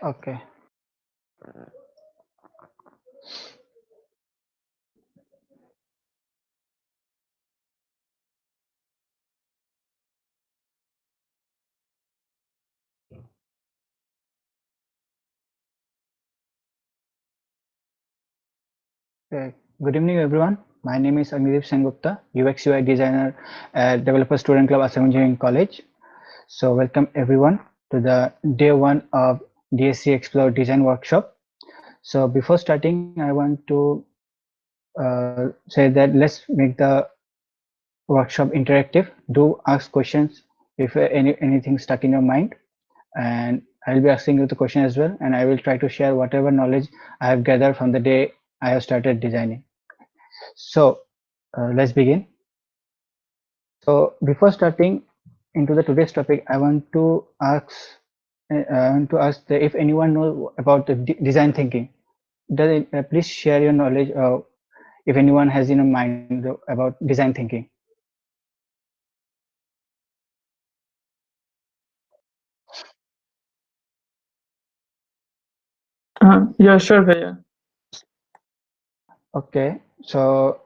Okay. Good evening, everyone. My name is Agnideep Sengupta, UX UI designer at Developer Student Club, Assam Engineering College. So welcome everyone. to the day one of DSC Explore Design Workshop. So before starting, I want to say that let's make the workshop interactive. Do ask questions if anything stuck in your mind, and I'll be asking you the question as well, and I will try to share whatever knowledge I have gathered from the day I have started designing. So let's begin. So before starting into the today's topic, I want to ask if anyone knows about the design thinking. Please share your knowledge if anyone has in mind about design thinking. Yeah, sure, Bhaiya. Okay, so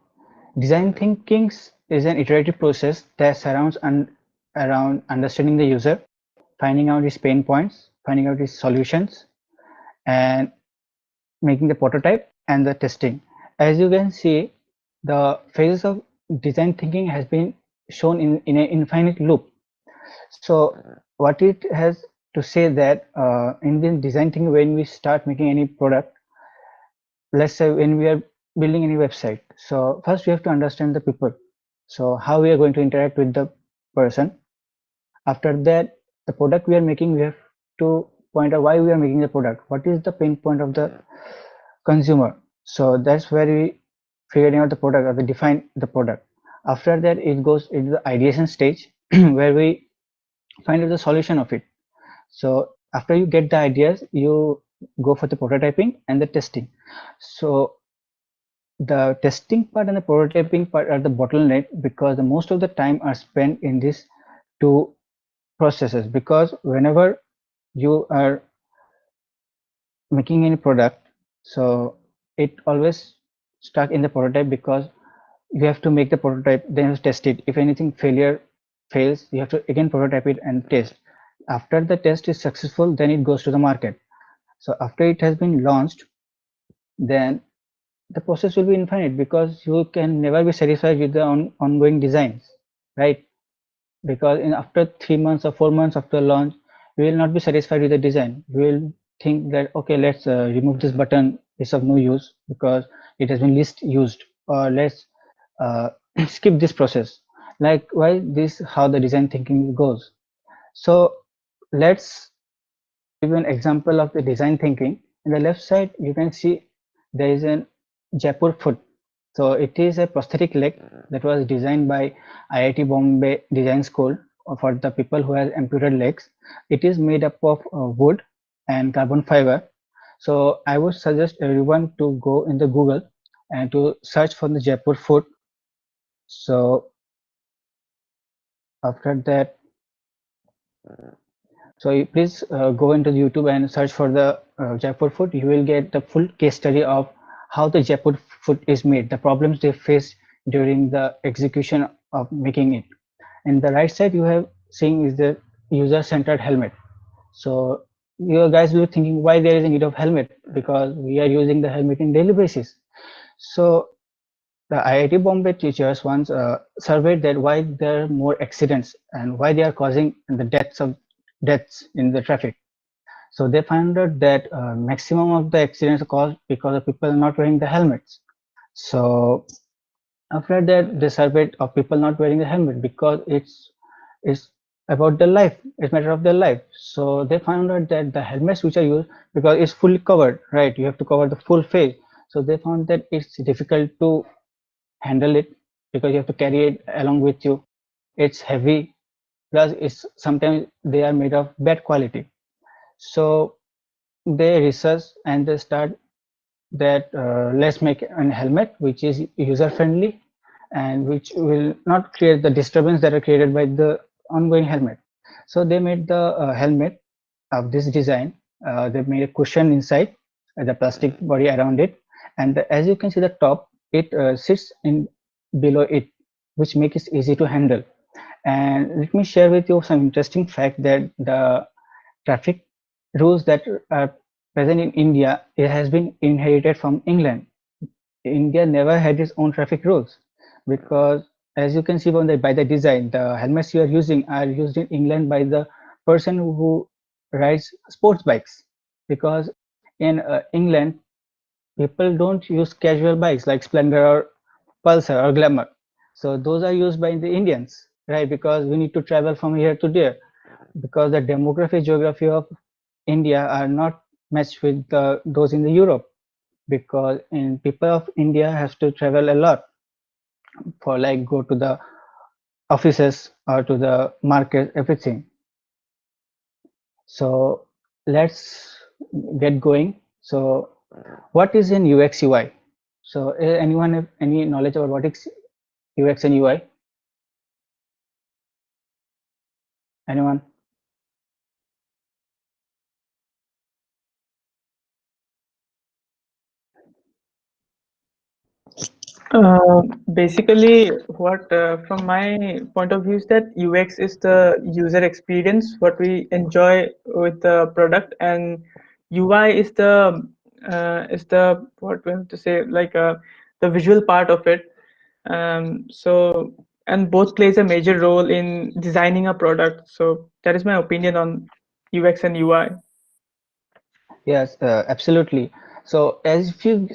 design thinking is an iterative process that surrounds around understanding the user, finding out his pain points, finding out his solutions, and making the prototype and the testing. As you can see, the phases of design thinking has been shown in an infinite loop. So what it has to say that in the design thinking, when we start making any product, let's say when we are building any website, so first we have to understand the people. So how we are going to interact with the person. After that, the product we are making, we have to point out why we are making the product. What is the pain point of the consumer? So that's where we figuring out the product or we define the product. After that, it goes into the ideation stage where we find out the solution of it. So after you get the ideas, you go for the prototyping and the testing. So the testing part and the prototyping part are the bottleneck because the most of the time are spent in these two processes, because whenever you are making any product, so it always stuck in the prototype because you have to make the prototype, then you test it. If anything fails, you have to again prototype it and test. After the test is successful, then it goes to the market. So after it has been launched, then the process will be infinite because you can never be satisfied with the ongoing designs, right? Because in after 3 months or 4 months after launch, we will not be satisfied with the design. We will think that okay, let's remove this button, it's of no use because it has been least used, or let's uh, skip this process. Likewise, this how the design thinking goes. So let's give you an example of the design thinking. In the left side, you can see there is an Jaipur foot. So it is a prosthetic leg that was designed by IIT Bombay Design School for the people who have amputated legs. It is made up of wood and carbon fiber. So I would suggest everyone to go in the Google and to search for the Jaipur foot. So after that, so you please go into YouTube and search for the Jaipur foot. You will get the full case study of how the Jaipur foot is made, the problems they face during the execution of making it. And the right side you have seeing is the user-centered helmet. So you guys will be thinking why there is a need of helmet, because we are using the helmet in daily basis. So the IIT Bombay teachers once surveyed that why there are more accidents and why they are causing the deaths in the traffic. So they found out that maximum of the accidents are caused because of people not wearing the helmets. So after that, they surveyed of people not wearing the helmet because it's about their life. It's matter of their life. So they found out that the helmets which are used, because it's fully covered, right? You have to cover the full face. So they found that it's difficult to handle it because you have to carry it along with you. It's heavy. Plus, it's sometimes they are made of bad quality. So they research and they start that let's make a helmet which is user friendly and which will not create the disturbance that are created by the ongoing helmet. So they made the helmet of this design. They made a cushion inside the plastic body around it, and as you can see the top, it sits in below it, which makes it easy to handle. And let me share with you some interesting fact that the traffic rules that are present in India, it has been inherited from England. India never had its own traffic rules because, as you can see by the design, the helmets you are using are used in England by the person who rides sports bikes, because in England people don't use casual bikes like Splendor or Pulsar or Glamour. So those are used by the Indians, right? Because we need to travel from here to there. Because the demography geography of India are not matched with those in the Europe. Because in people of India has to travel a lot for like go to the offices or to the market, everything. So let's get going. So what is in UX UI? So anyone have any knowledge about what is UX and UI? Anyone? Uh, Basically, what from my point of view is that UX is the user experience, what we enjoy with the product, and UI is the what we have to say like the visual part of it. So and both plays a major role in designing a product. So that is my opinion on UX and UI. Yes, absolutely. So as if you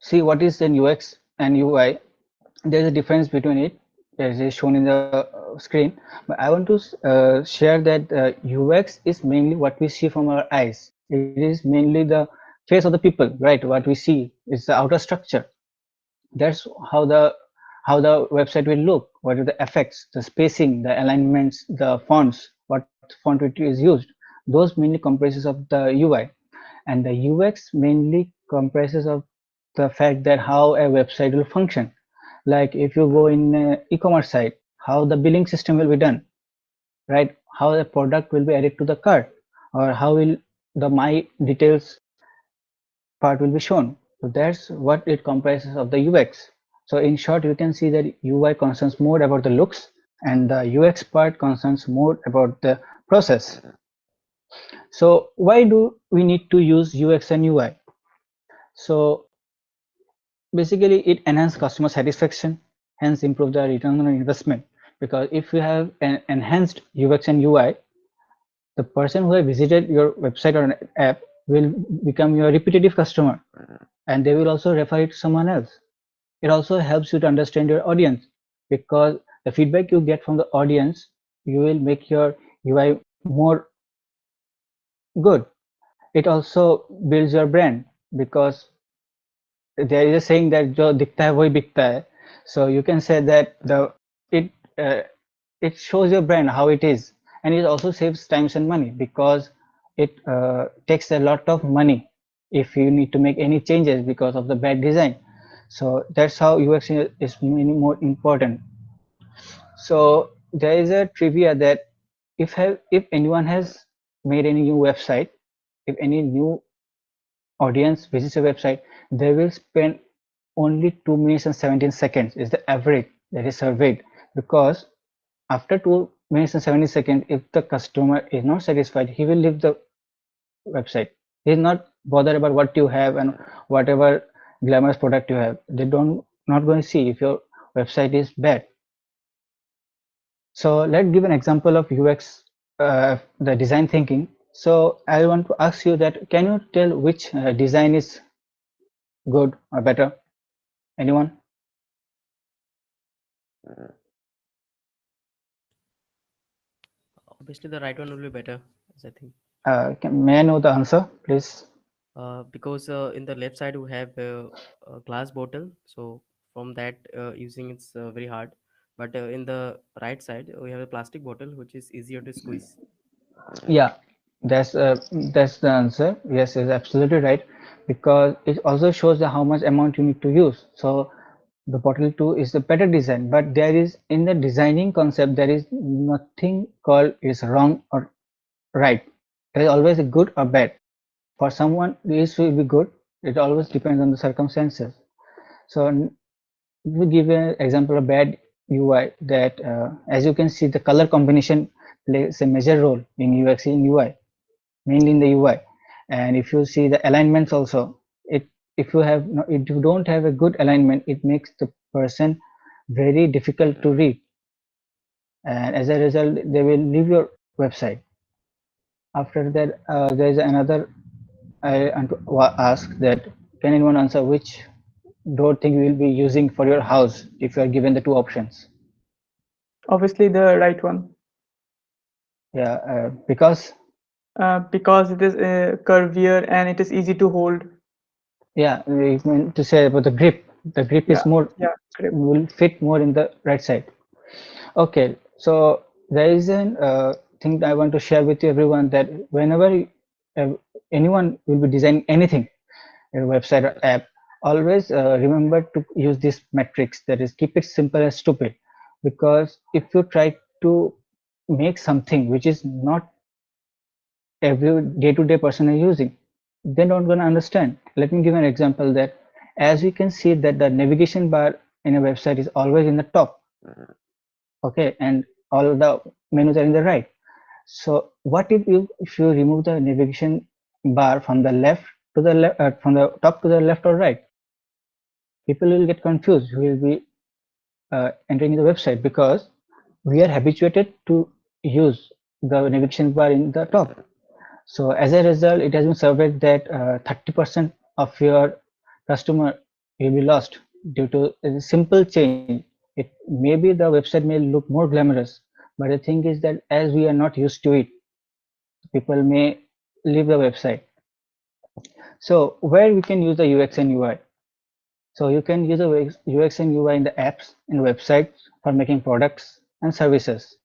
see what is in UX and UI, there's a difference between it as is shown in the screen. But I want to share that UX is mainly what we see from our eyes. It is mainly the face of the people, right? What we see is the outer structure. That's how the website will look. What are the effects, the spacing, the alignments, the fonts, what font it is used. Those mainly comprises of the UI, and the UX mainly comprises of the fact that how a website will function. Like if you go in e-commerce site, how the billing system will be done, right? How the product will be added to the cart, or how will the my details part will be shown. So that's what it comprises of the UX. So in short, you can see that UI concerns more about the looks, and the UX part concerns more about the process. So why do we need to use UX and UI? So basically it enhances customer satisfaction, hence improve the return on investment. Because if you have an enhanced UX and UI, the person who have visited your website or an app will become your repetitive customer, and they will also refer it to someone else. It also helps you to understand your audience, because the feedback you get from the audience, you will make your UI more good. It also builds your brand, because there is a saying that जो दिखता है वही बिकता है. So you can say that it uh, it shows your brand how it is, and it also saves times and money, because it takes a lot of money if you need to make any changes because of the bad design. So that's how UX is many more important. So there is a trivia that if anyone has made any new website, if any new audience visits a website, they will spend only 2 minutes and 17 seconds is the average that is surveyed. Because after 2 minutes and 17 seconds, if the customer is not satisfied, he will leave the website. He is not bothered about what you have and whatever glamorous product you have. They don't not going to see if your website is bad. So let's give an example of UX, the design thinking. So I want to ask you that can you tell which design is good or better? Anyone? Obviously, the right one will be better, as I think, May I know the answer, please? because in the left side we have a glass bottle, so from that using it's very hard. But in the right side we have a plastic bottle, which is easier to squeeze. Yeah, that's the answer. Yes, is absolutely right, because it also shows the how much amount you need to use. So the bottle 2 is the better design, but there is in the designing concept there is nothing called is wrong or right. There is always a good or bad. For someone this will be good. It always depends on the circumstances. So we give an example of bad UI that as you can see the color combination plays a major role in UX and UI, mainly in the UI. And if you see the alignments also, it if you have if you don't have a good alignment, it makes the person very difficult to read, and as a result they will leave your website. After that, there is another I want to ask that can anyone answer which door thing you will be using for your house if you are given the two options? Obviously, the right one, Yeah, because because it is curvier and it is easy to hold. yeah, we meant to say about the grip. The grip is Yeah, more yeah, grip. will fit more in the right side. Okay, so there is an thing that I want to share with you everyone that whenever uh, anyone will be designing anything, a website or app, always remember to use this metrics. That is, keep it simple and stupid. Because if you try to make something which is not every day-to-day person is using, they're not going to understand. Let me give an example that as we can see that the navigation bar in a website is always in the top, okay, and all of the menus are in the right. So what if you remove the navigation bar from the left to the left, from the top to the left or right? People will get confused who will be entering the website because we are habituated to use the navigation bar in the top. So as a result, it has been surveyed that 30% of your customer will be lost due to a simple change. It maybe the website may look more glamorous, but the thing is that as we are not used to it, people may leave the website. So where we can use the UX and UI? So you can use the UX and UI in the apps and websites for making products and services.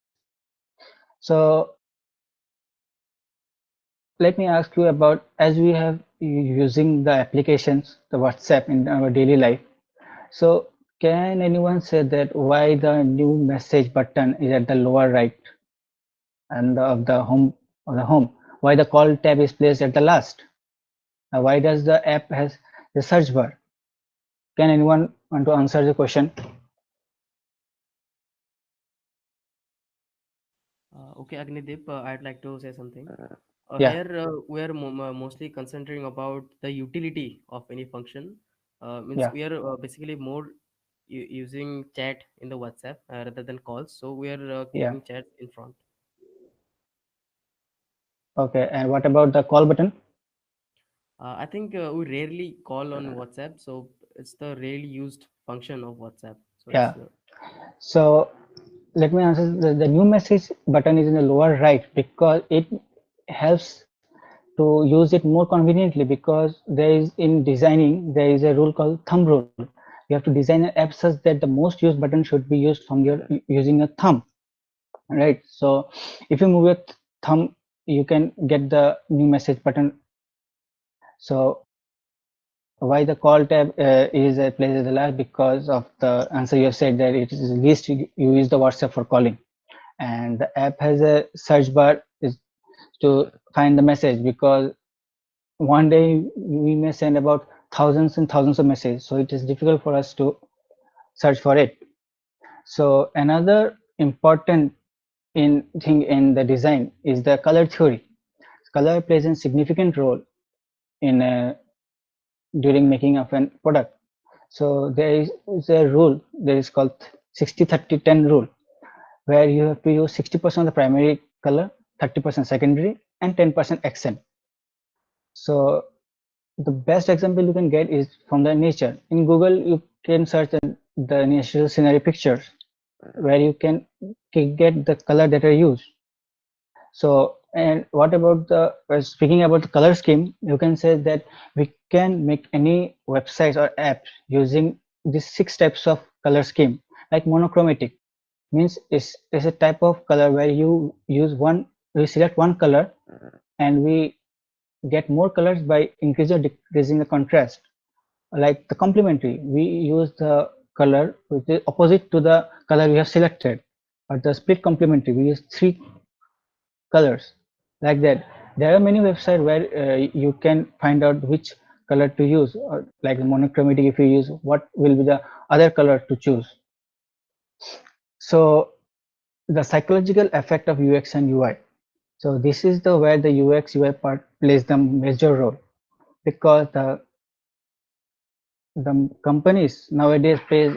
So let me ask you about as we have using the applications, the WhatsApp in our daily life. So can anyone say that why the new message button is at the lower right and of the home? Why the call tab is placed at the last? Why does the app has the search bar? Can anyone want to answer the question? Okay, Agnideep, I'd like to say something. Yeah, Here we are mostly concentrating about the utility of any function. Means yeah. we are basically more using chat in the WhatsApp rather than calls. So we are Yeah. keeping chat in front. Okay. And what about the call button? I think we rarely call on WhatsApp, so it's the rarely used function of WhatsApp. So Yeah. it's So let me answer. The new message button is in the lower right because it helps to use it more conveniently because there is in designing there is a rule called thumb rule. You have to design an app such that the most used button should be used from your using a thumb, right? So if you move your thumb, you can get the new message button. So why the call tab is placed at the last because of the answer you have said that it is least you use the WhatsApp for calling, and the app has a search bar is to find the message because one day we may send about thousands and thousands of messages, so it is difficult for us to search for it. So another important thing in the design is the color theory. Color plays a significant role in during making of an product. So there is a rule that is called 60-30-10 rule, where you have to use 60% of the primary color, 30% secondary, and 10% accent. So the best example you can get is from the nature. In Google, you can search the natural scenery pictures where you can get the color that are used. So, and what about the speaking about the color scheme, you can say that we can make any websites or apps using these 6 types of color scheme, like monochromatic means is a type of color where you use one, we select one color and we get more colors by increasing or decreasing the contrast. Like the complementary, we use the color which is opposite to the color we have selected. But the split complementary, we use 3 colors like that. There are many websites where you can find out which color to use, or like the monochromatic, if you use what will be the other color to choose. So the psychological effect of UX and UI. So this is the where the UX UI part plays the major role because the companies nowadays pays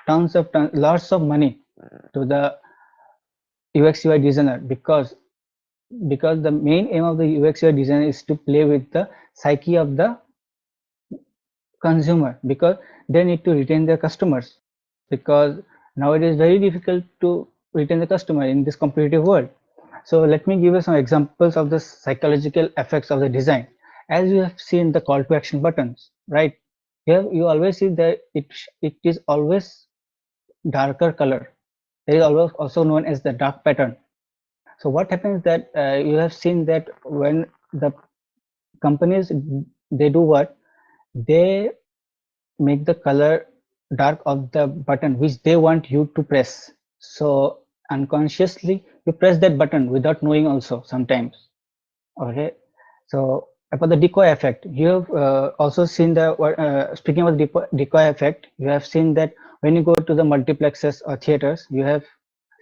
lots of money to the UX UI designer because because the main aim of the UX UI design is to play with the psyche of the consumer, because they need to retain their customers, because now it is very difficult to retain the customer in this competitive world. So let me give you some examples of the psychological effects of the design. As you have seen the call to action buttons, right? Here you always see that it is always darker color. It is always also known as the dark pattern. So what happens that you have seen that when the companies, they do what, they make the color dark of the button which they want you to press. So unconsciously you press that button without knowing also sometimes. Okay. So about the decoy effect, you have also seen the speaking of the decoy effect, you have seen that when you go to the multiplexes or theaters, you have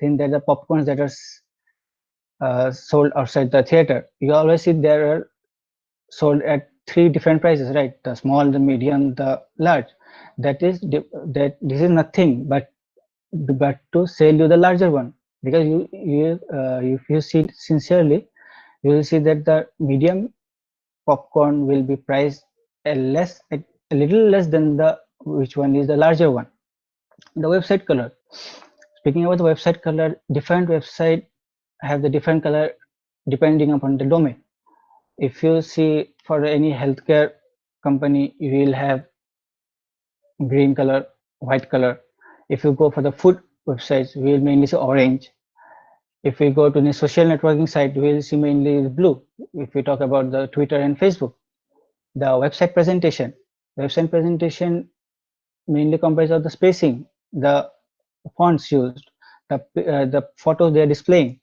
seen that the popcorns that are sold outside the theater, you always see there are sold at three different prices, right? The small, the medium, the large. That is that this is nothing but to sell you the larger one, because if you see it sincerely, you will see that the medium popcorn will be priced a little less than the which one is the larger one. The website color. Speaking about the website color, different website have the different color depending upon the domain. If you see for any healthcare company, you will have green color, white color. If you go for the food websites, we will mainly see orange. If we go to the social networking site, we will see mainly blue. If we talk about the Twitter and Facebook, the website presentation mainly comprises of the spacing, the fonts used, the photos they are displaying.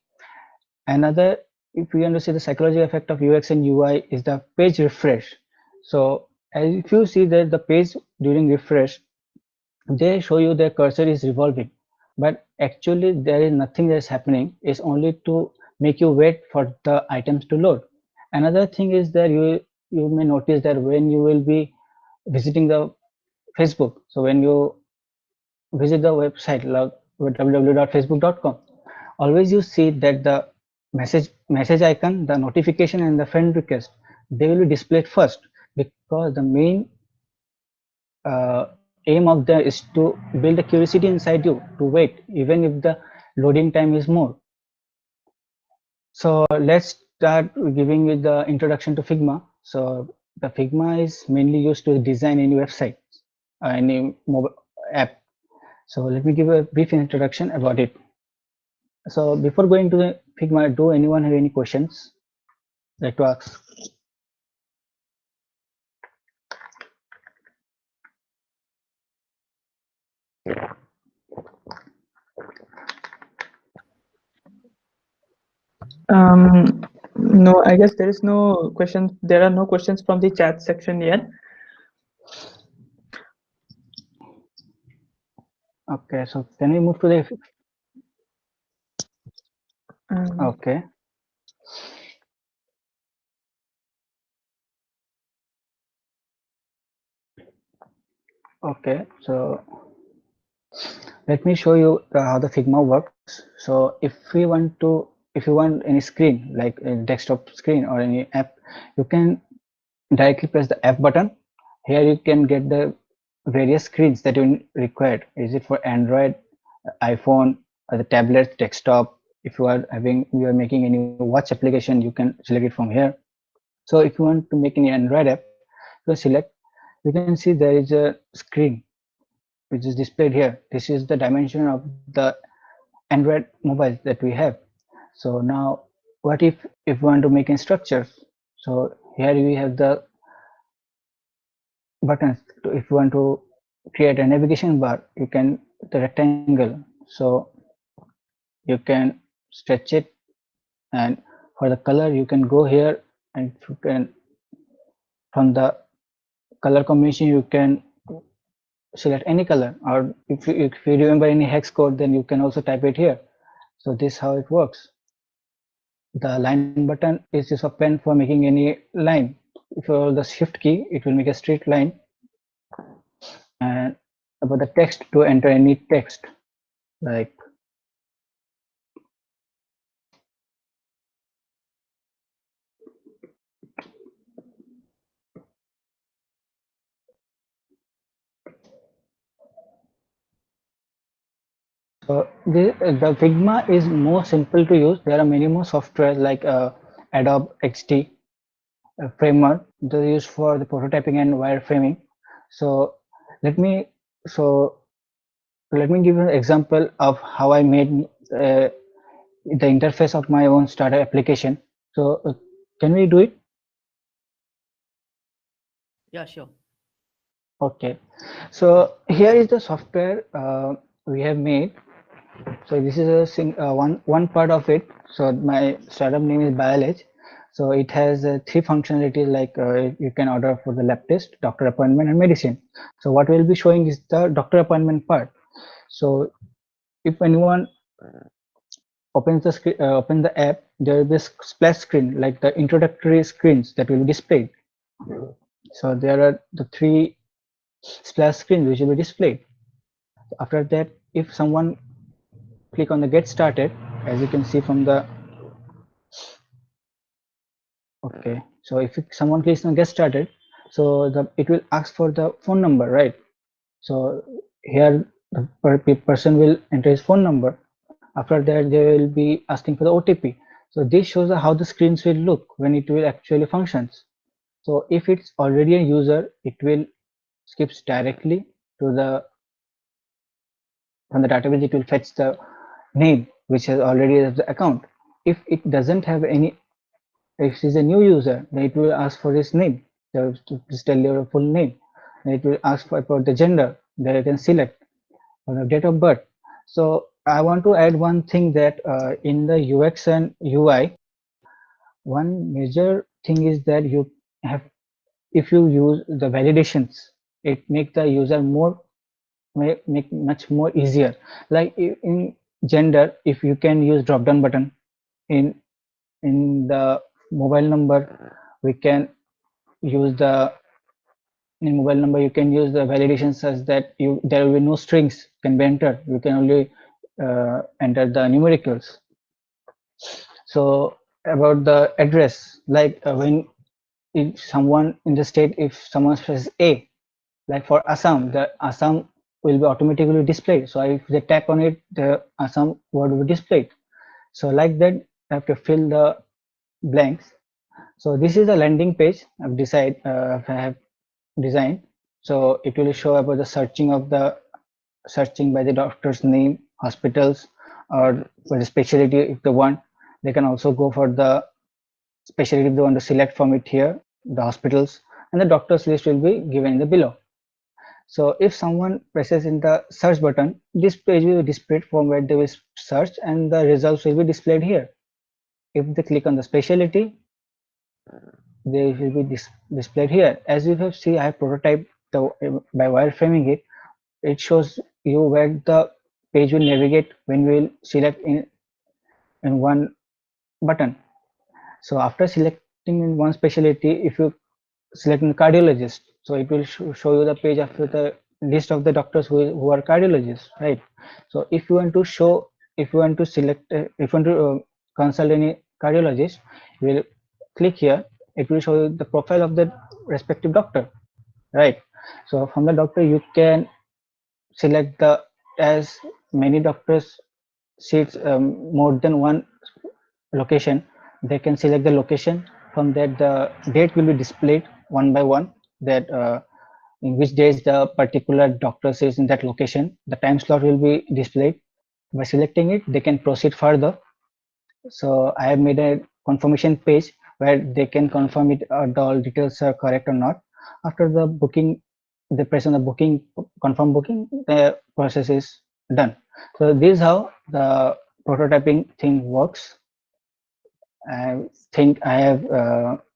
Another, if we understand the psychological effect of UX and UI, is the page refresh. So as if you see that the page during refresh, they show you the cursor is revolving, but actually there is nothing that is happening. It's only to make you wait for the items to load. Another thing is that you may notice that when you will be visiting the Facebook, so when you visit the website like www.facebook.com, always you see that the message icon, the notification and the friend request, they will be displayed first, because the main aim of them is to build a curiosity inside you to wait even if the loading time is more. So let's start giving you the introduction to Figma. So the Figma is mainly used to design any website, any mobile app. So let me give a brief introduction about it. So before going to the Figma, do anyone have any questions like to ask? No, I guess there is no questions. There are no questions from the chat section yet. Okay, so can we move to the okay. Okay, so let me show you how the Figma works. So if you want any screen like a desktop screen or any app, you can directly press the F button. Here you can get the various screens that you required. Is it for Android, iPhone, or the tablet, desktop? If you are making any watch application, you can select it from here. So if you want to make any Android app, you select. You can see there is a screen which is displayed here. This is the dimension of the Android mobile that we have. So now, what if we want to make in structures? So here we have the buttons. If you want to create a navigation bar, you can the rectangle. So you can stretch it, and for the color, you can go here, and you can from the color combination you can select any color, or if you remember any hex code, then you can also type it here. So this is how it works. The line button is just a pen for making any line. If you hold the shift key, it will make a straight line. And about the text, to enter any text like The Figma is more simple to use. There are many more software like Adobe XD, framework that is used for the prototyping and wireframing. So let me so let me give you an example of how I made the interface of my own starter application. So can we do it? Yeah, sure. Okay. So here is the software we have made. So this is one part of it. So my startup name is Biolage. So it has three functionalities like you can order for the lab test, doctor appointment, and medicine. So what we'll be showing is the doctor appointment part. So if anyone opens the screen, open the app, there will be a splash screen like the introductory screens that will be displayed. So there are the three splash screens which will be displayed. After that, if someone click on the get started, as you can see from the okay, so if someone clicks on get started, so it will ask for the phone number, right? So here the person will enter his phone number. After that, they will be asking for the OTP. So this shows how the screens will look when it will actually functions. So if it's already a user, it will skips directly to the from the database. It will fetch the name which has already the account. If it doesn't have any, if he's a new user, then it will ask for his name. So to just tell your full name. Then it will ask for about the gender. Then you can select or the date of birth. So I want to add one thing that in the UX and UI, one major thing is that you have, if you use the validations, it make the user more make much more easier. Like in gender, if you can use drop down button in the mobile number, we can use the in mobile number you can use the validation such that you there will be no strings can be entered. You can only enter the numericals. So about the address, like when if someone in the state, if someone says A, like for Assam, the Assam will be automatically displayed. So if they tap on it, the Assam word will be displayed. So like that, I have to fill the blanks. So this is a landing page I have designed. So it will show about the searching of the searching by the doctor's name, hospitals, or for the specialty if they want. They can also go for the specialty if they want to select from it here, the hospitals, and the doctor's list will be given in the below. So if someone presses in the search button, this page will be displayed from where they will search and the results will be displayed here. If they click on the specialty, they will be displayed here. As you have seen, I have prototyped by wireframing it. It shows you where the page will navigate when we will select in one button. So after selecting in one specialty, if you select in cardiologist, so it will show you the page after the list of the doctors who are cardiologists, right? So if you want to show, if you want to select, if you want to consult any cardiologist, you will click here. It will show you the profile of the respective doctor, right? So from the doctor, you can select the as many doctors seats more than one location. They can select the location. From that, the date will be displayed one by one, that in which days the particular doctor is in that location. The time slot will be displayed. By selecting it, they can proceed further. So I have made a confirmation page where they can confirm it the all details are correct or not. After the booking, they press on the booking, confirm booking, the process is done. So this is how the prototyping thing works. I think I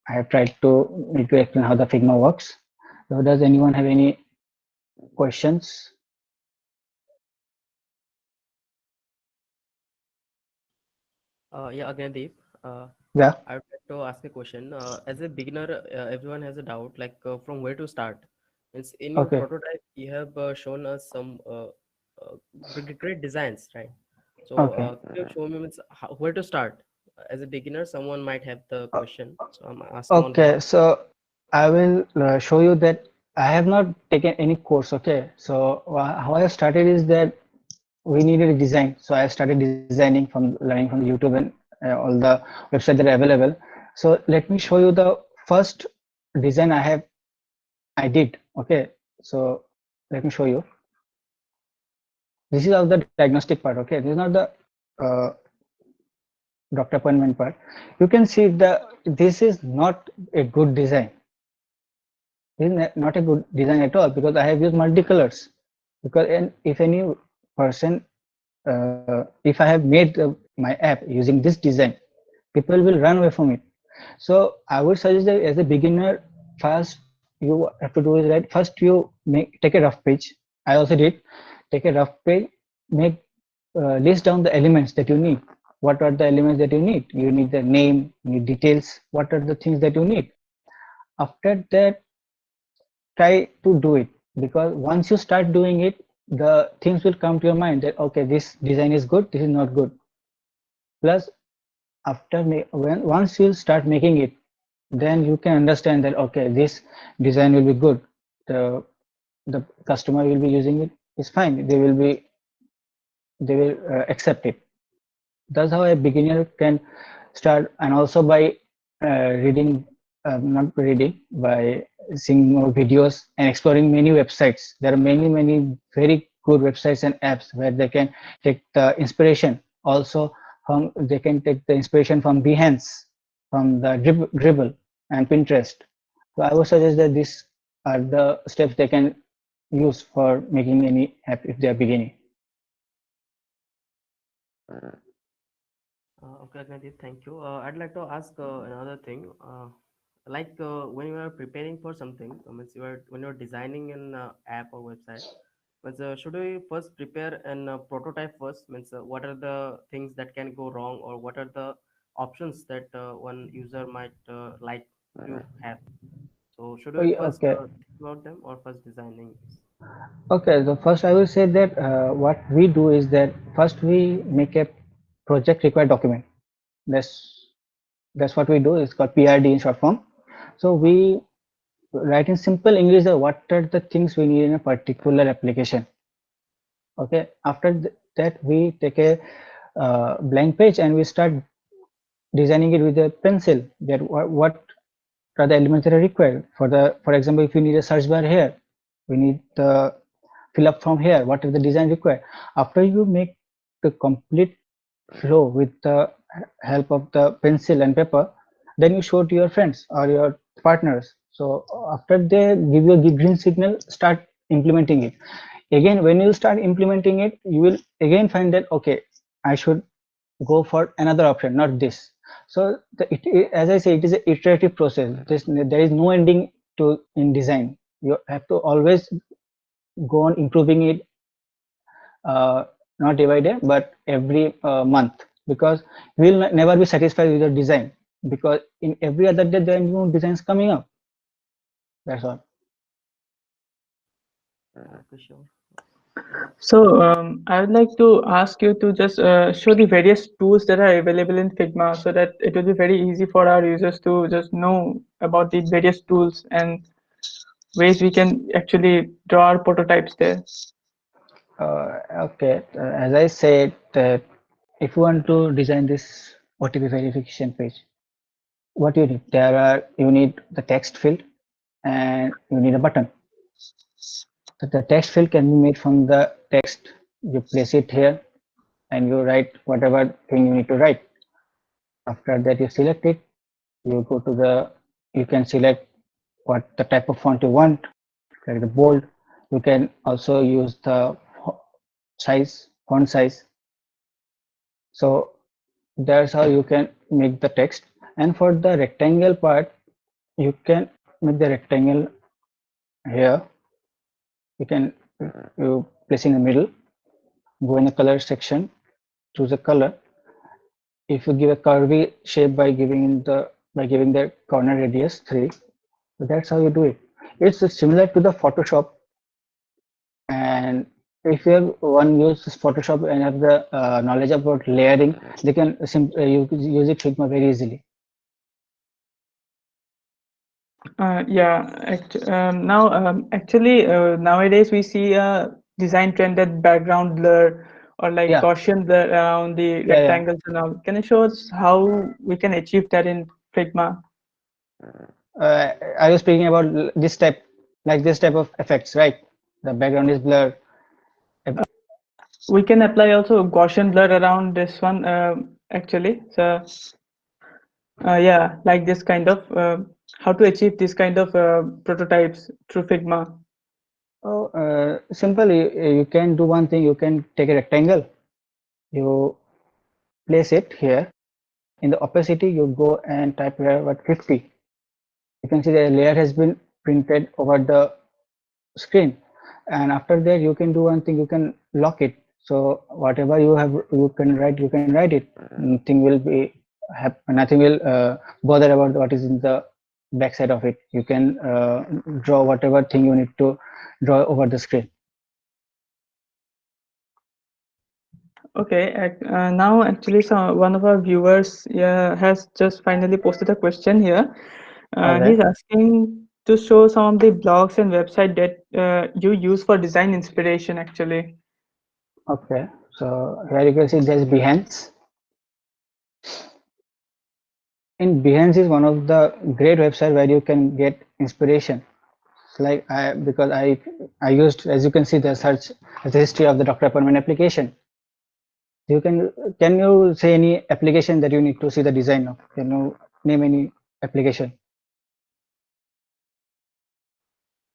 have tried to explain how the Figma works. So does anyone have any questions? Yeah, again, Deep. Yeah. I would like to ask a question. As a beginner, everyone has a doubt, like from where to start. Means in your Okay. prototype, you have shown us some great designs, right? So Okay. could you show me means where to start? As a beginner, someone might have the Uh, question, so I'm asking on Okay. behalf. So I will show you that I have not taken any course. Okay. So how I started is that we needed a design. So I started designing from learning from the YouTube and all the websites that are available. So let me show you the first design I did. Okay, so let me show you. This is of the diagnostic part. Okay, this is not the uh, doctor appointment part. You can see this is not a good design. This is not a good design at all because I have used multicolors. Because if any person, if I have made my app using this design, people will run away from it. So I would suggest that as a beginner, first you have to do is right. First you take a rough page. I also did take a rough page, make list down the elements that you need. What are the elements that you need? You need the name, you need details. What are the things that you need? After that, try to do it, because once you start doing it, the things will come to your mind that okay, this design is good, this is not good. Plus, when once you start making it, then you can understand that okay, this design will be good. The customer will be using it. It's fine. They will accept it. That's how a beginner can start, and also by reading, not reading, by seeing more videos and exploring many websites. There are many very good websites and apps where they can take the inspiration. Also, they can take the inspiration from Behance, from the Dribble and Pinterest. So I would suggest that these are the steps they can use for making any app if they are beginning. Okay, Agnadeep, thank you. I'd like to ask another thing. When you are preparing for something, means when you're designing an app or website, means should we first prepare an prototype first? Means what are the things that can go wrong, or what are the options that one user might like to have? So should Oh, we yeah, first okay. think about them or first designing this? Okay, so first I will say that what we do is that first we make a project required document. That's what we do. It's called PRD in short form. So we write in simple English what are the things we need in a particular application. Okay. After that, we take a blank page and we start designing it with a pencil. That what are the elements that are required for the. For example, if you need a search bar here, we need the fill up from here. What is the design required? After you make the complete flow with the help of the pencil and paper, then you show to your friends or your partners. So after they give you a green signal, start implementing it. Again, when you start implementing it, you will again find that okay, I should go for another option, not this. So as I say, it is an iterative process. There is no ending to in design. You have to always go on improving it, uh, not day by day, but every month, because we will never be satisfied with the design, because in every other day there are new designs coming up. That's all. Okay, sure. So I would like to ask you to just show the various tools that are available in Figma so that it will be very easy for our users to just know about the various tools and ways we can actually draw our prototypes there. Okay, as I said, that if you want to design this OTP verification page, what you need? You need the text field and you need a button. So the text field can be made from the text. You place it here and you write whatever thing you need to write. After that, you select it. You go to you can select what the type of font you want, like the bold. You can also use the font size. So that's how you can make the text. And for the rectangle part, you can make the rectangle here. You can you place in the middle, go in the color section, choose a color. If you give a curvy shape by giving the corner radius 3, so that's how you do it. It's similar to the Photoshop, and if you have one uses Photoshop and have the knowledge about layering, they can you use it Figma very easily. Now, actually, nowadays we see a design trend that background blur or like Yeah, Gaussian blur around the yeah, yeah. rectangles and all. Can you show us how we can achieve that in Figma? Are you speaking about this type, like this type of effects, right? The background is blur. We can apply also Gaussian blur around this one actually. So yeah, like this kind of how to achieve this kind of prototypes through Figma. Oh, simple. You can do one thing. You can take a rectangle. You place it here. In the opacity, you go and type here what 50. You can see the layer has been printed over the screen, and after that you can do one thing. You can lock it. So whatever you have, you can write. You can write it. Nothing will be nothing will bother about what is in the backside of it. You can draw whatever thing you need to draw over the screen. Okay, now actually one of our viewers has just finally posted a question here. All He's right. asking to show some of the blogs and website that you use for design inspiration actually. Okay. So here you can see there's Behance. In Behance is one of the great website where you can get inspiration. Like because I used, as you can see, the search the history of the doctor appointment application. You can you say any application that you need to see the design of? Can you name any application?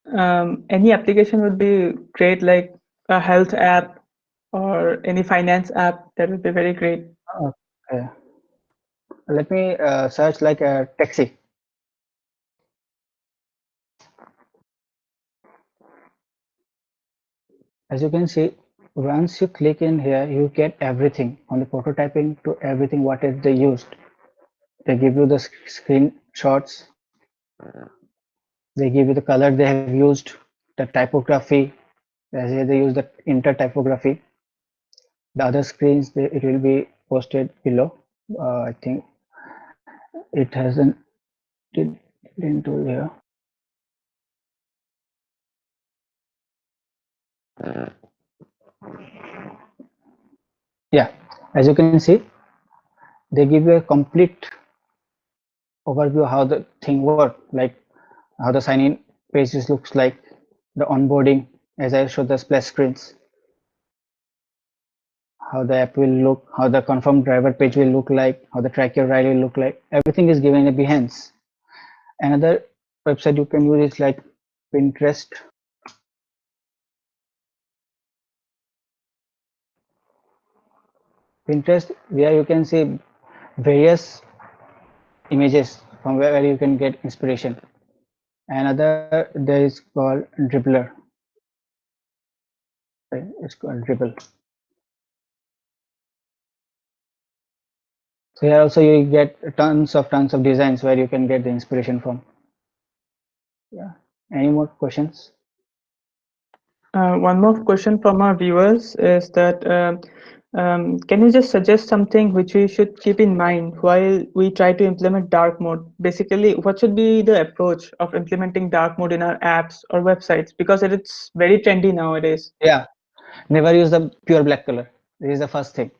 Any application would be great, like a health app or any finance app. That would be very great. Okay. Let me search like a taxi. As you can see, once you click in here, you get everything from the prototyping to everything what is they used. They give you the screenshots. They give you the color they have used, the typography. As here they use the inter typography. The other screens it will be posted below. I think it hasn't did into here. Yeah, as you can see, they give you a complete overview how the thing works, like how the sign-in pages looks like, the onboarding, as I showed the splash screens, how the app will look, how the confirmed driver page will look like, how the track your ride will look like. Everything is given in Behance. Another website you can use is like Pinterest. Pinterest, where you can see various images from where you can get inspiration. Another there is called Dribbler. It's called Dribble. So here also you get tons of designs where you can get the inspiration from. Yeah. Any more questions? One more question from our viewers is that can you just suggest something which we should keep in mind while we try to implement dark mode? Basically, what should be the approach of implementing dark mode in our apps or websites? Because it's very trendy nowadays. Yeah. Never use the pure black color. This is the first thing.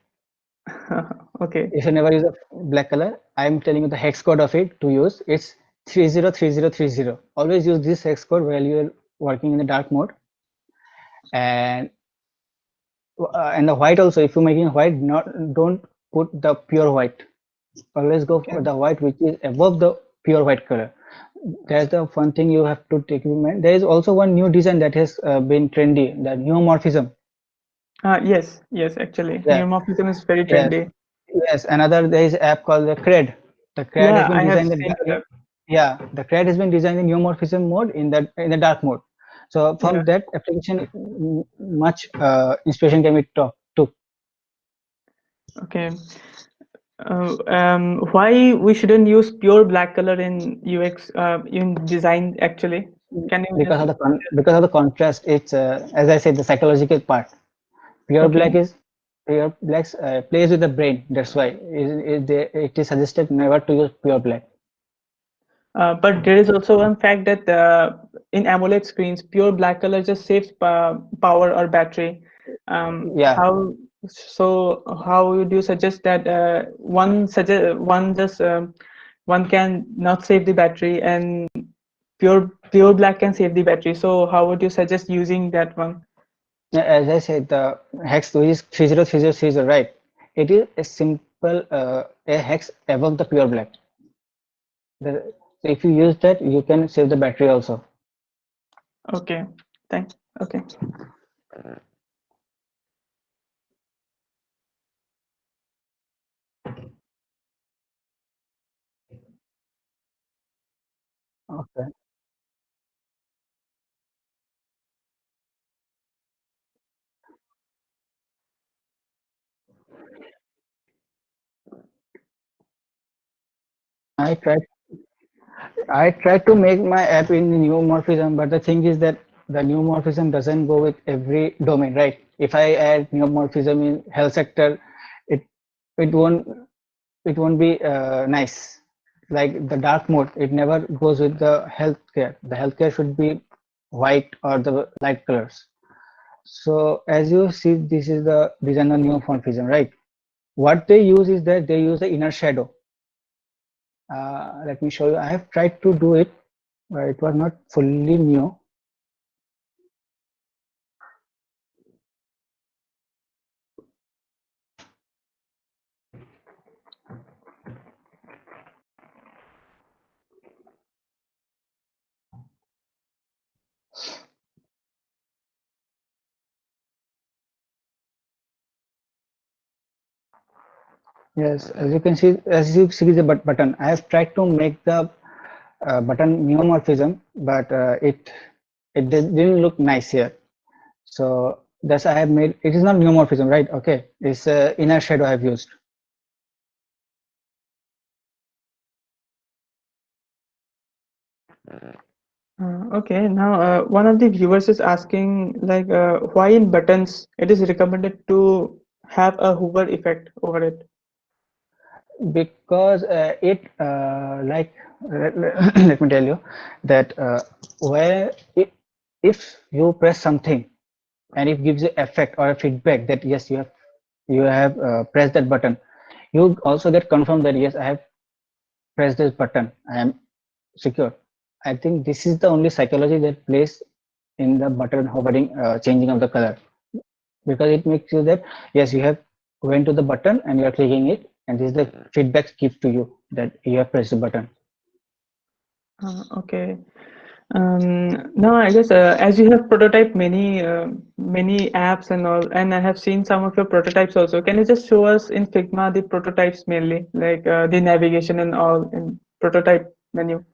Okay. You should never use a black color. I'm telling you the hex code of it to use. It's 303030. Always use this hex code while you're working in the dark mode. And the white also, if you're making white, not don't put the pure white. Always go Okay. for the white which is above the pure white color. That's the one thing you have to take in mind. There is also one new design that has been trendy, the neomorphism. Yes, actually, Yeah, neomorphism is very yes, trendy. yes. Another there is app called the CRED. The CRED has Yeah, been I have designed seen that. yeah, the CRED has been designed in neomorphism mode in the dark mode. So Yeah. from that application, much inspiration can be took. Okay. Why we shouldn't use pure black color in UX in design actually? Can you just Because of the contrast. It's as I said, the psychological part. Pure okay? black is pure blacks plays with the brain. That's why it is suggested never to use pure black. But there is also one fact that in AMOLED screens, pure black color just saves power or battery. Yeah, How? So how would you suggest that one can not save the battery, and pure black can save the battery? So how would you suggest using that one? As I said, the hex which is 303030, right? It is a simple a hex above the pure black. So if you use that, you can save the battery also. Okay, thanks. Okay. Okay. I tried I tried to make my app in neomorphism, but the thing is that the neomorphism doesn't go with every domain, right? If I add neomorphism in health sector, it it won't it won't be nice. Like the dark mode, it never goes with the healthcare. The healthcare should be white or the light colors. So as you see, this is the design of neomorphism, right? What they use is that they use the inner shadow. Let me show you. I have tried to do it, but it was not fully new. Yes, as you see the button, I have tried to make the button neomorphism, but didn't look nice here. So that's I have made. It is not neomorphism, right? Okay, it's inner shadow I have used. Okay, now one of the viewers is asking like why in buttons it is recommended to have a hover effect over it. Because it like let me tell you that where if you press something and it gives you effect or a feedback that yes you have pressed that button, you also get confirmed that yes I have pressed this button, I am secure. I think this is the only psychology that plays in the button hovering changing of the color, because it makes you that yes you have went to the button and you are clicking it, and this is the feedback gives to you that you have pressed the button. Okay. Now I guess as you have prototyped many apps and all, and I have seen some of your prototypes also. Can you just show us in Figma the prototypes mainly, like the navigation and all in prototype menu?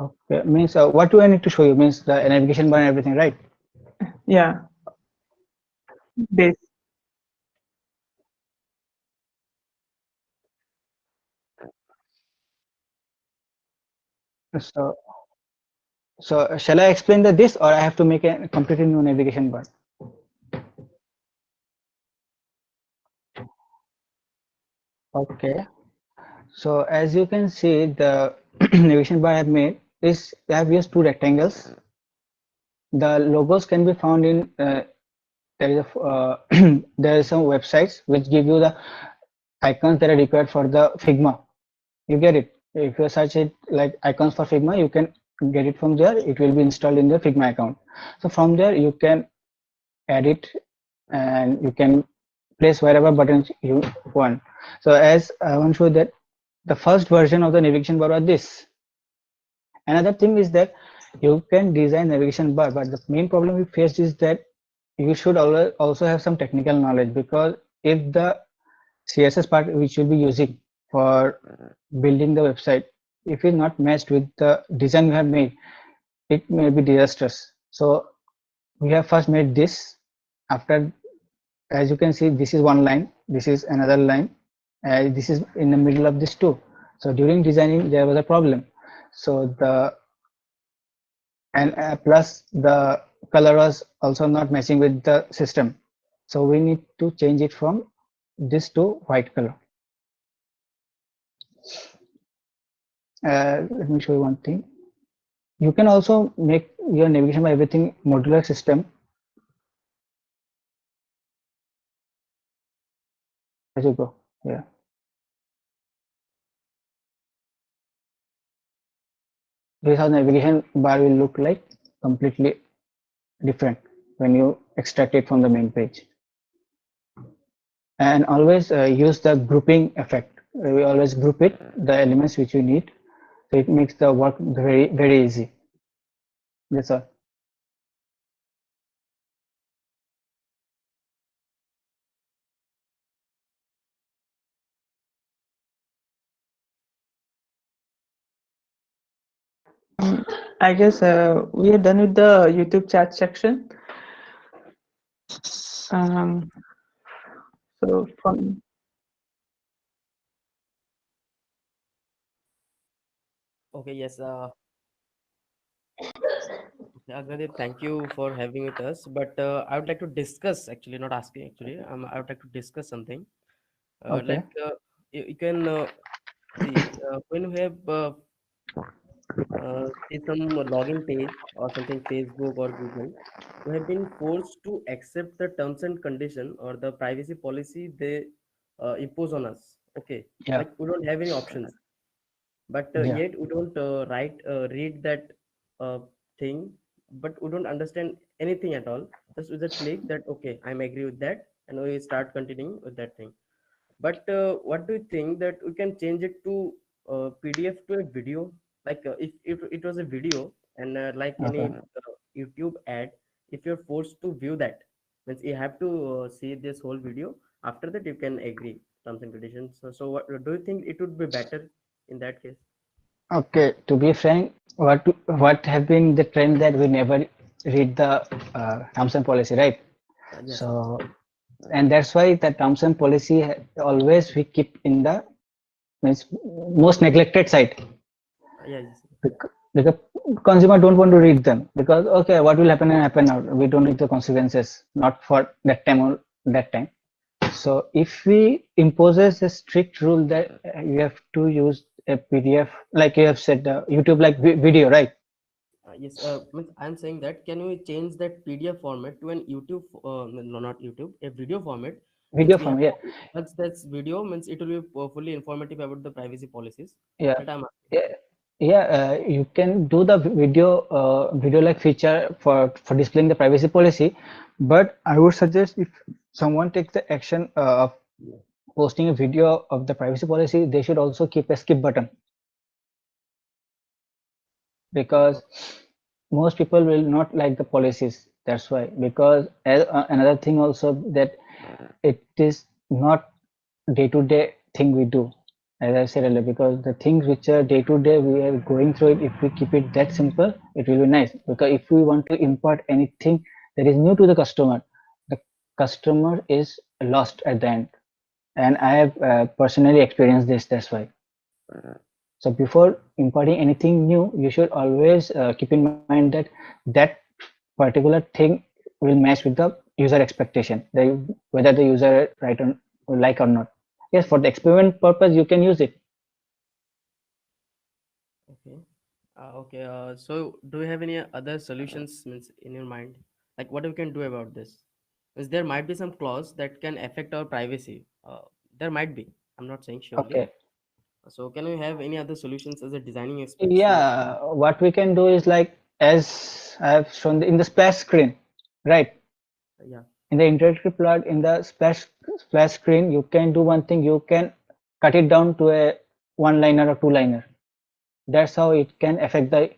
Okay, means what do I need to show you? Means the navigation bar and everything, right? Yeah, base. So, so shall I explain this, or I have to make a completely new navigation bar? Okay. So as you can see, the navigation bar I have made is I have used two rectangles. The logos can be found in there is a there is some websites which give you the icons that are required for the Figma. You get it. If you search it like icons for Figma, you can get it from there. It will be installed in the Figma account. So from there you can edit and you can place wherever buttons you want. So as I want to show that the first version of the navigation bar was this. Another thing is that you can design navigation bar, but the main problem we faced is that you should also have some technical knowledge, because if the CSS part which you'll be using for building the website, if it's not matched with the design you have made, it may be disastrous. So we have first made this. After, as you can see, this is one line, this is another line, this is in the middle of this two. So during designing there was a problem. So the and plus the color was also not matching with the system. So we need to change it from this to white color. Let me show you one thing. You can also make your navigation by everything modular system as you go. Yeah, this is how navigation bar will look like, completely different when you extract it from the main page. And always use the grouping effect. We always group it, the elements which you need, so it makes the work very easy. That's all. I guess we are done with the YouTube chat section. Um, so from Okay, yes. Agnadeep, thank you for having with us. But I would like to discuss, actually, not asking, actually. I would like to discuss something. Okay. You can see when you have see some login page or something, Facebook or Google, we have been forced to accept the terms and condition or the privacy policy they impose on us. Okay, Yeah. like we don't have any options, but Yeah. yet we don't read that uh, thing, but we don't understand anything at all. Just with a click that okay, I'm agree with that, and we start continuing with that thing. But what do you think that we can change it to PDF to a video? Like if it was a video and like any Okay. YouTube ad, if you're forced to view that, means you have to see this whole video. After that, you can agree terms and conditions. So what do you think it would be better in that case? Okay. To be frank, what have been the trend that we never read the terms and policy, right? Yes, yes. So, and that's why the terms and policy always we keep in the means most neglected side. Yeah, yes. Because consumer don't want to read them because okay, what will happen and happen now. We don't need the consequences, not for that time or that time. So if we imposes a strict rule that you have to use a PDF, like you have said, YouTube like video, right? Yes, means I'm saying that can we change that PDF format to an YouTube, no, not YouTube, a video format? Means Video we have form, yeah, once that's video means it will be fully informative about the privacy policies. yeah, That I'm asking. yeah, yeah. You can do the video like feature for displaying the privacy policy, but I would suggest if someone takes the action of posting a video of the privacy policy, they should also keep a skip button Oh, because most people will not like the policies. That's why. Because another thing also that it is not day-to-day thing we do, as I said earlier, because the things which are day-to-day we are going through it, if we keep it that simple, it will be nice. Because if we want to import anything that is new to the customer is lost at the end. And I have personally experienced this. That's why. So before importing anything new, you should always keep in mind that that particular thing will match with the user expectation, whether the user right on like or not. Yes, for the experiment purpose, you can use it. okay. Okay. So do you have any other solutions means in your mind? Like what we can do about this? Because there might be some clause that can affect our privacy. There might be. I'm not saying surely. Okay. So can we have any other solutions as a designing aspects? Means, Yeah, what we can do is like as I have shown in the splash screen, right? yeah. In the interactive plot in the splash screen, you can do one thing. You can cut it down to a one liner or two liner. That's how it can affect the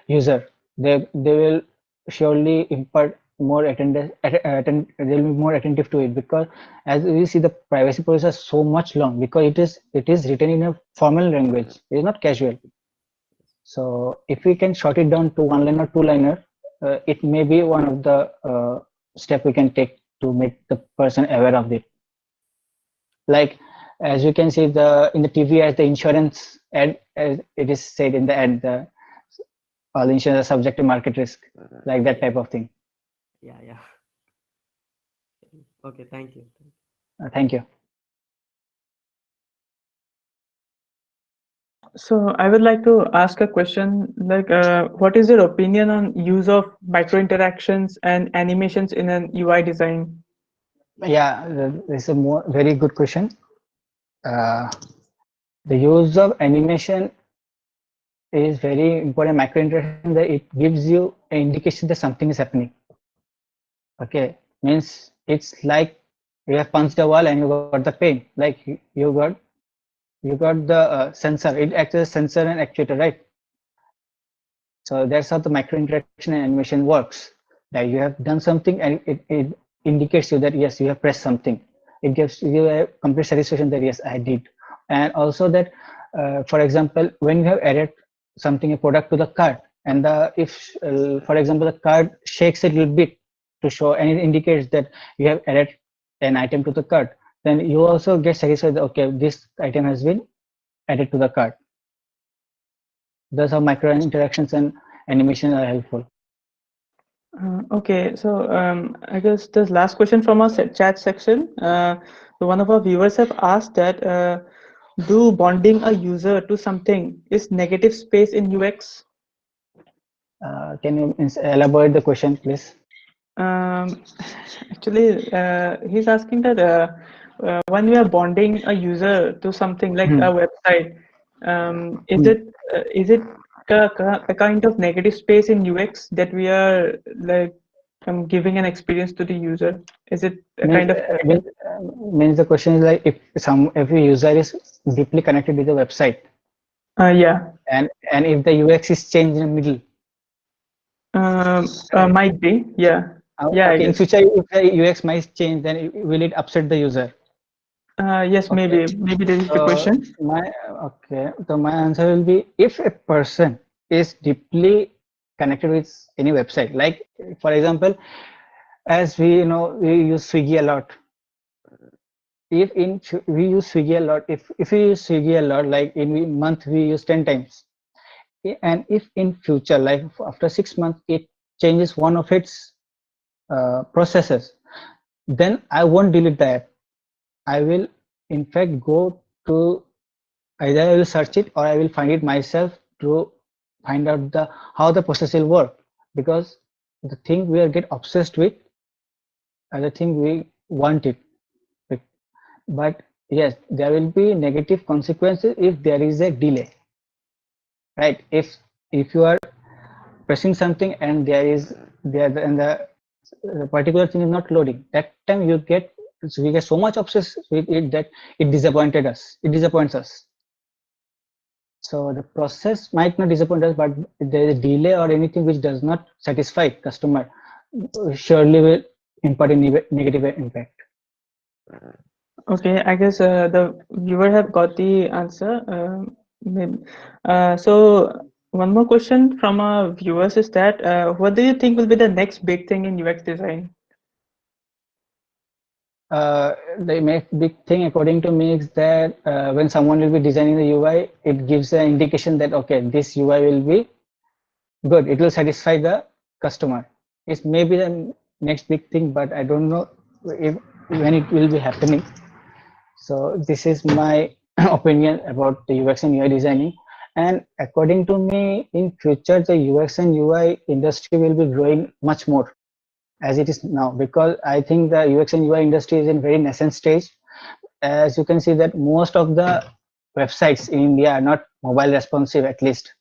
user. They will surely impart more they'll be more attentive to it because as we see the privacy policies are so much long because it is written in a formal language. It is not casual. So if we can short it down to one line or two liner, it may be one of the step we can take to make the person aware of it. Like as you can see the in the TV as the insurance ad, as it is said in the ad, the all insurance are subject to market risk, like that Yeah. type of thing. Yeah. Yeah. Okay. Thank you. Thank you. So I would like to ask a question like, what is your opinion on use of micro interactions and animations in an UI design? Yeah, this is a more very good question. Uh, the use of animation is very important. Micro interaction that it gives you an indication that something is happening. Okay, means it's like you have punched a wall and you got the pain. Like you got the sensor. It acts as a sensor and actuator, right? So that's how the micro interaction and animation works. That you have done something and it indicates you that yes, you have pressed something. It gives you a complete satisfaction that yes, I did. And also that, for example, when you have added something, a product to the cart, and if, for example, the cart shakes a little bit to show, and it indicates that you have added an item to the cart, then you also get satisfied that, okay, this item has been added to the cart. Those are micro interactions and animation are helpful. Okay, so I guess this last question from our chat section. So one of our viewers have asked that do bonding a user to something is negative space in UX? Can you elaborate the question, please? Um, Actually, he's asking that when we are bonding a user to something like Hmm. a website, is Hmm. it a kind of negative space in UX that we are like giving an experience to the user? Is it a Means, kind of means the question is like if a user is deeply connected with the website yeah, and if the UX is changed in the middle, right? might be, yeah, yeah, I Okay, in guess. future if the UX might change, then will it upset the user? Yes, Okay, maybe this is the so question. my answer will be if a person is deeply connected with any website, like for example, as we know we use Swiggy a lot. If we use Swiggy a lot, if we use Swiggy a lot, like in a month we use 10 times, and if in future, like after 6 months, it changes one of its processes, then I won't delete the app. I will in fact go to, either I will search it or I will find it myself to find out the how the process will work, because the thing we are get obsessed with and the thing we want it. But yes, there will be negative consequences if there is a delay, right? If you are pressing something and the particular thing is not loading, that time we get so much obsessed with it that it disappoints us. So the process might not disappoint us, but there is a delay or anything which does not satisfy customer, surely will impart a negative impact. Okay, I guess the viewer have got the answer. So one more question from our viewers is that what do you think will be the next big thing in UX design? The big thing according to me is that when someone will be designing the UI, it gives an indication that okay, this UI will be good. It will satisfy the customer. It may be the next big thing, but I don't know if when it will be happening. So this is my opinion about the UX and UI designing. And according to me, in future the UX and UI industry will be growing much more as it is now, because I think the UX and UI industry is in very nascent stage. As you can see that most of the websites in India are not mobile responsive, at least.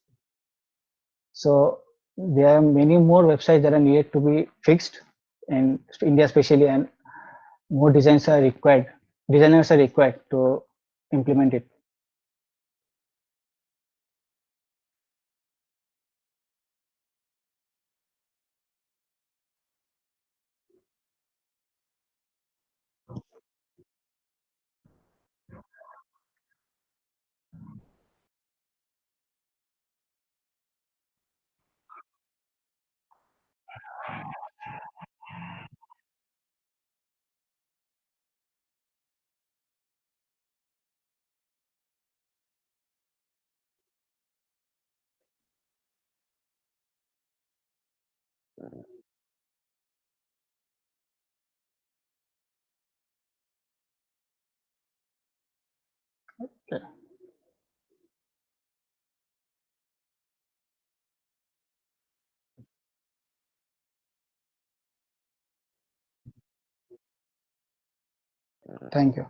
So there are many more websites that are needed to be fixed in India especially, and more designers are required to implement it. Thank you.